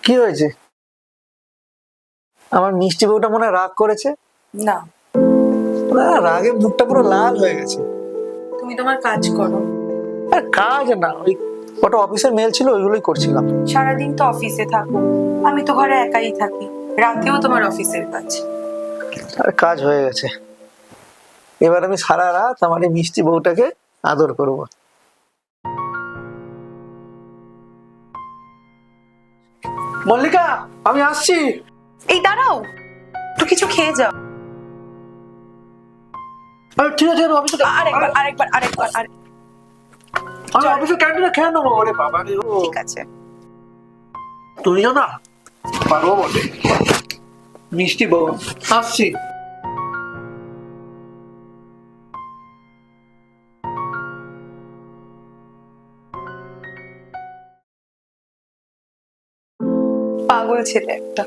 কি হয়েছে? আমার মিষ্টি বউটা মনে হয় রাগ করেছে। না, না, রাগে মুখটা পুরো লাল হয়ে গেছে। তুমি তোমার কাজ করো। আর কাজ না, ওই কটা অফিসের মেল ছিল ওইগুলোই করছিলাম। সারাদিন তো অফিসে থাকো, আমি তো ঘরে একাই থাকি, রাতেও তোমার অফিসের কাজ। আর কাজ হয়ে গেছে। এবার আমি সারা রাত আমার এই মিষ্টি বউটাকে আদর করব। মল্লিকা, আমি আসছি। এই দাঁড়াও, একটু কিছু খেয়ে যাও। ঠিক আছে, আমি অফিসে আরেকবার আরেকবার আরেকবার আর আমি অফিসে ক্যান্টিনে খেয়ে নেবো। ওরে বাবা রে, ঠিক আছে। তুমিও না পারবো বটে। মিষ্টি বউ, আসছি। পাগল ছেলে একটা।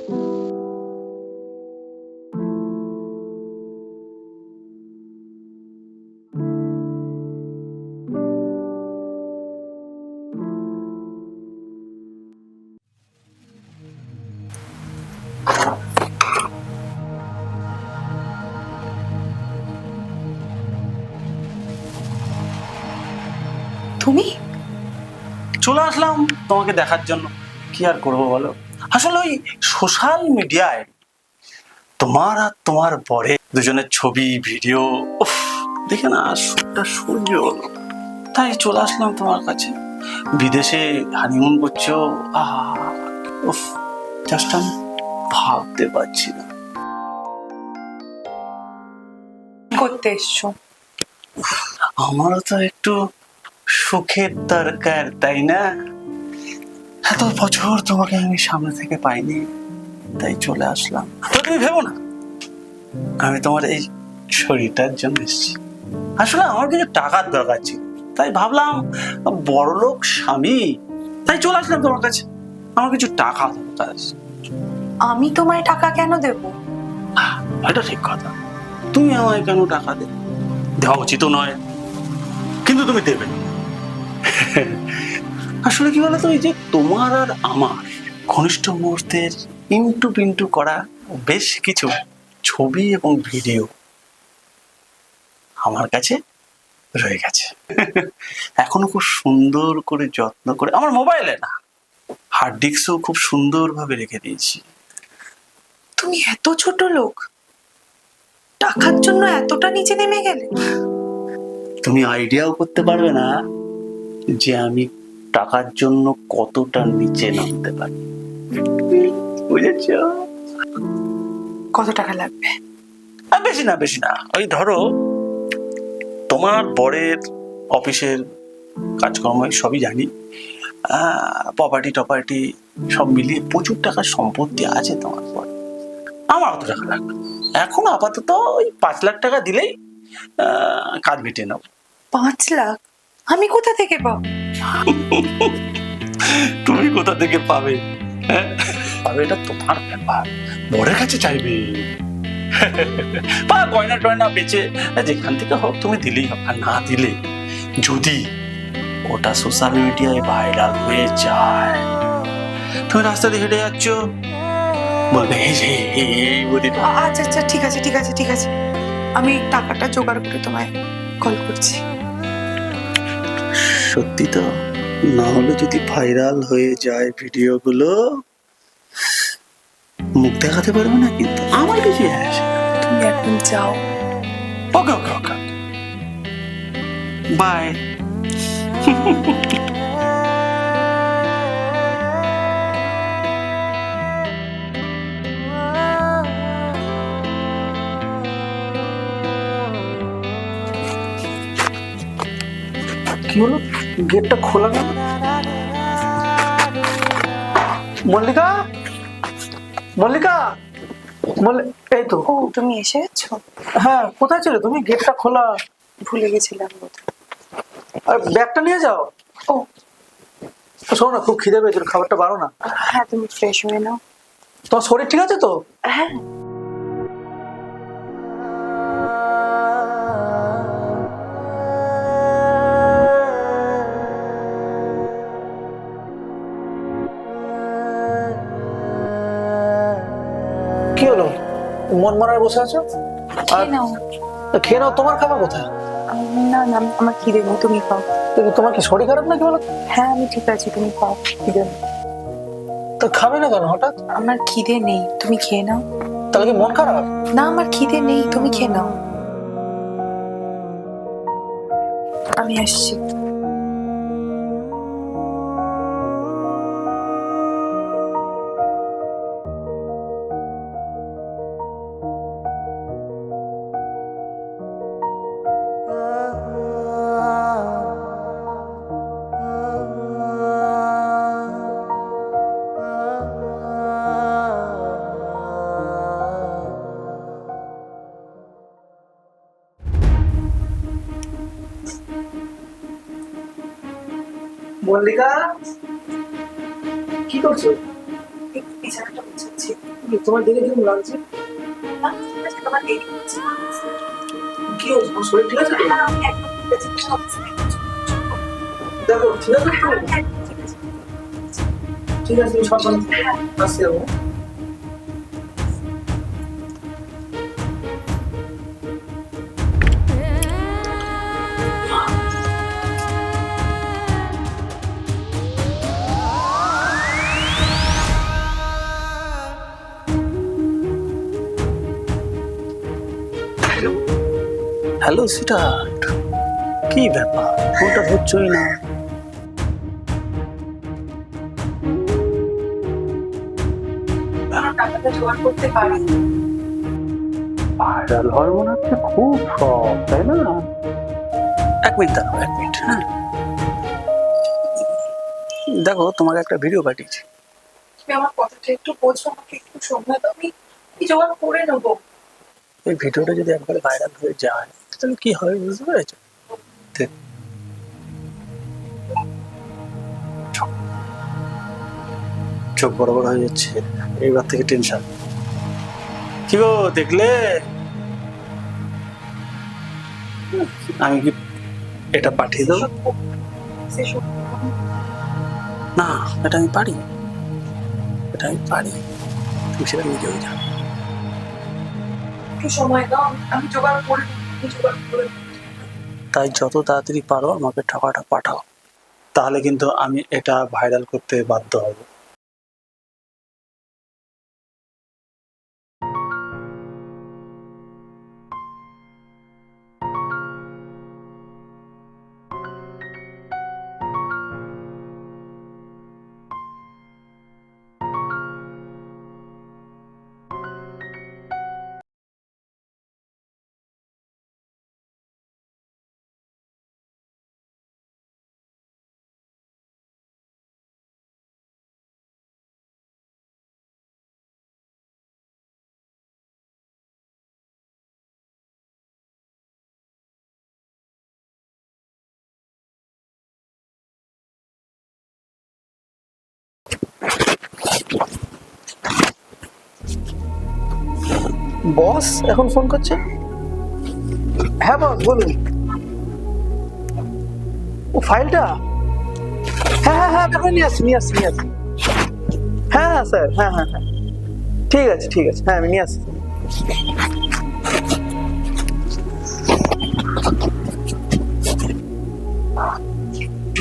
তুমি চলে আসলাম তোমাকে দেখার জন্য। কি আর করবো বলো, আসলে ওই সোশ্যাল মিডিয়ায় তোমার আর তোমার পরে দুজনের ছবি ভিডিও দেখে না সুরটা সহ্য হলো, তাই চলে আসলাম তোমার কাছে। বিদেশে হানিমুন করছো, উফ, জাস্ট আমি ভাবতে পারছি না। করতে এসছো? আমারও তো একটু সুখের দরকার, তাই না? এত বছর তোমাকে আমি সামনে থেকে পাইনি, তাই চলে আসলাম। তো তুমি ভেবো না আমি তোমার এই শরীরটার জন্য এসেছি। আসলে আমার কিছু টাকার দরকার ছিল, তাই ভাবলাম বড়লোক স্বামী, তাই চলে আসলাম তোমার কাছে। আমার কিছু টাকা দরকার আছে। আমি তোমায় টাকা কেন দেব? এটা ঠিক কথা, তুমি আমায় কেন টাকা দেবে? দেওয়া উচিত নয়, কিন্তু তুমি দেবে। আসলে কি বলতো, ওই যে তোমার আর আমার ঘনিষ্ঠ মুহূর্তের ইন্টু পিন্টু করা বেশ কিছু ছবি এবং ভিডিও আমার কাছে রয়ে গেছে। এখনো খুব সুন্দর করে যত্ন করে, আমার মোবাইলে না, হার্ড ডিস্কও খুব সুন্দরভাবে রেখে দিয়েছি। তুমি এত ছোট লোক, টাকার জন্য এতটা নিচে নেমে গেলে? তুমি আইডিয়াও করতে পারবে না যে আমি টাকার জন্য কতটা নিচে নামতে পারি, বুঝেছ? কত টাকা লাগবে? বেশি না, বেশি না, ওই ধরো তোমার বরের অফিসের কাজকর্ম সবই জানি, প্রপার্টি টপার্টি সব মিলিয়ে প্রচুর টাকার সম্পত্তি আছে তোমার পরে। আমার অত টাকা লাগবে না। এখন আপাতত ওই 5 লাখ টাকা দিলেই কাজ মিটিয়ে নেবো। 5 লাখ? আমি কোথা থেকে পাবো? তুমি কোথা থেকে পাবে? হ্যাঁ, পাবে এটা তোমার ব্যাপার, বরের কাছে চাইবে বা গয়না টয়না বেচে যেখান থেকে হোক তুমি দিলেই হোক। আর না দিলে যদি ওটা সোশ্যাল মিডিয়ায় ভাইরাল হয়ে যায়, তুমি রাস্তা দিয়ে হেঁটে যাচ্ছ, বলবে এই যে এই বদিটা। আচ্ছা আচ্ছা, ঠিক আছে ঠিক আছে ঠিক আছে, আমি টাকাটা জোগাড় করে তোমায় কল করছি। সত্যি তো? না হলে যদি ভাইরাল হয়ে যায় ভিডিওগুলো, মুখ দেখাতে পারবে না, কিন্তু আমার কিছু আসে। তুমি এখন যাও। ওকে ওকে ওকে, বাই। কি হলো, গেটটা খোলা কেন? মল্লিকা, মল্লিকা, এই তো। ও, তুমি এসে গেছো? হ্যাঁ, কোথায় ছিলে তুমি? গেটটা খোলা। ভুলে গেছিলাম বোধহয়। আর ব্যাগটা নিয়ে যাও। ও শোনো না, খুব খিদে পেয়েছিল, খাবারটা বাড়ো না। হ্যাঁ, তুমি ফ্রেশ হয়ে নাও। তোমার শরীর ঠিক আছে তো? হ্যাঁ। কি হলো, মন মারায় বসে আছো? আর খেয়ে নাও। খেয়ে নাও, তোমার খাবার কোথায়? না না, আমার খিদে নেই, তুমি খাও। তোমার কি শরীর খারাপ নাকি বলো? হ্যাঁ আমি ঠিক আছি, তুমি খাও, খিদে নেই। তো খাবে না কেন হঠাৎ? আমার খিদে নেই, তুমি খেয়ে নাও। তাহলে কি মন খারাপ? না আমার খিদে নেই, তুমি খেয়ে নাও। আমি আসছি। মল্লিকা, কি করছো? বিছানাটা গুছাচ্ছি। তোমার দেখে কিরকম লাগছে? না, তোমার দেরি হচ্ছে। কি হয়েছে, তোমার শরীর ঠিক আছে তো? না, আমি একদম ঠিক আছি, তুমি অফিসে দেখেছো। দেখো ঠিক আছে তো? হ্যাঁ, ঠিক আছে। ঠিক আছে, তুমি সাবধানে থেকো। আসছি আমি। হ্যালো সুইটহার্ট, কি ব্যাপার, ফোনটা ধরছই না? আমার টাকাটা জোগাড় করতে পারি। ভাইরাল হওয়ার মনে হচ্ছে খুব শখ, তাই না? এক মিনিট দাঁড়াও, এক মিনিট। হ্যাঁ, দেখো তোমাকে একটা ভিডিও পাঠিয়েছি। তুমি আমার কথাটা একটু বোঝো, আমাকে একটু সময় দাও, আমি জোগাড় করে নেবো। এই ভিডিওটা যদি একবার ভাইরাল হয়ে যায় তাহলে কি হবে বুঝতে পেরেছো? দেখ, চোখ বড় বড় হয়ে যাচ্ছে, এইবার থেকে টেনশন। কি গো দেখলে, আমি কি এটা পাঠিয়ে দেবো? সেসব না, এটা আমি পারি, এটা আমি পারি, তুমি সেটা নিজেও জানো। একটু সময় দাও, আমি জোগাড় করে নেবো, আমি জোগাড় করে নেবো। তাই যত তাড়াতাড়ি পারো আমাকে টাকাটা পাঠাও, তাহলে কিন্তু আমি এটা ভাইরাল করতে বাধ্য হব। বস এখন ফোন করছে? হ্যাঁ বস বলুন। ও ফাইলটা, হ্যাঁ হ্যাঁ হ্যাঁ, এখন নিয়ে আসছি নিয়ে আসছি নিয়ে আসছি। হ্যাঁ হ্যাঁ স্যার, হ্যাঁ হ্যাঁ হ্যাঁ, ঠিক আছে ঠিক আছে, হ্যাঁ আমি নিয়ে আসছি।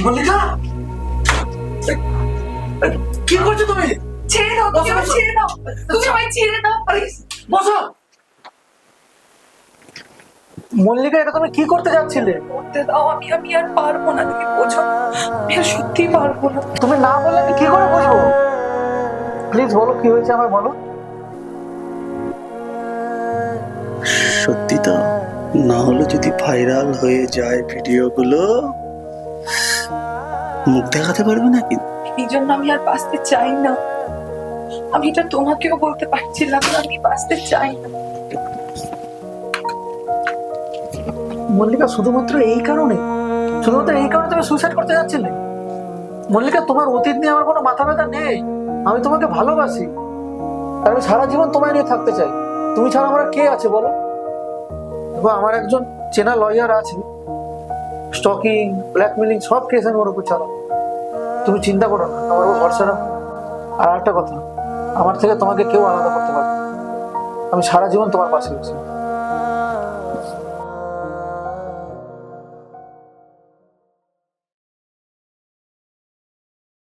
মল্লিকা, কি করছো তুমি? ছেড়ে দাও, তুমি আমায় ছেড়ে দাও, তুমি আমায় ছেড়ে দাও প্লিজ। বসো। মল্লিকা, এটা তুমি কি করতে যাচ্ছিলে? করতে দাও, আমি আর পারবো না, তুমি বোঝো, আমি আর সত্যি পারবো না। তুমি না বললে আমি কি করে বুঝবো? প্লিজ বলো কি হয়েছে, আমায় বলো। সত্যি তো, না হলে যদি ভাইরাল হয়ে যায় ভিডিওগুলো, মুখ দেখাতে পারবে না কিন্তু। এই জন্য আমি আর বাঁচতে চাই না, আমি এটা তোমাকেও বলতে পারছিলাম না, আমি বাঁচতে চাই না। মল্লিকা, শুধুমাত্র এই কারণে, শুধুমাত্র এই কারণে তুমি সুইসাইড করতে যাচ্ছিলে? মল্লিকা, তোমার অতীত নিয়ে আমার কোনো মাথা ব্যথা নেই, আমি তোমাকে ভালোবাসি, আর আমি সারা জীবন তোমায় নিয়ে থাকতে চাই। তুমি ছাড়া আমার আর কে আছে বলো? দেখো, আমার একজন চেনা লয়ার আছে, স্টকিং, ব্ল্যাকমেলিং সব কেস আমি ওর উপর চালাবো। তুমি চিন্তা করো না, আমার উপর ভরসা রাখো। আর একটা কথা, আমার থেকে তোমাকে কেউ আলাদা করতে পারবে না। আমি সারা জীবন তোমার পাশে আছি।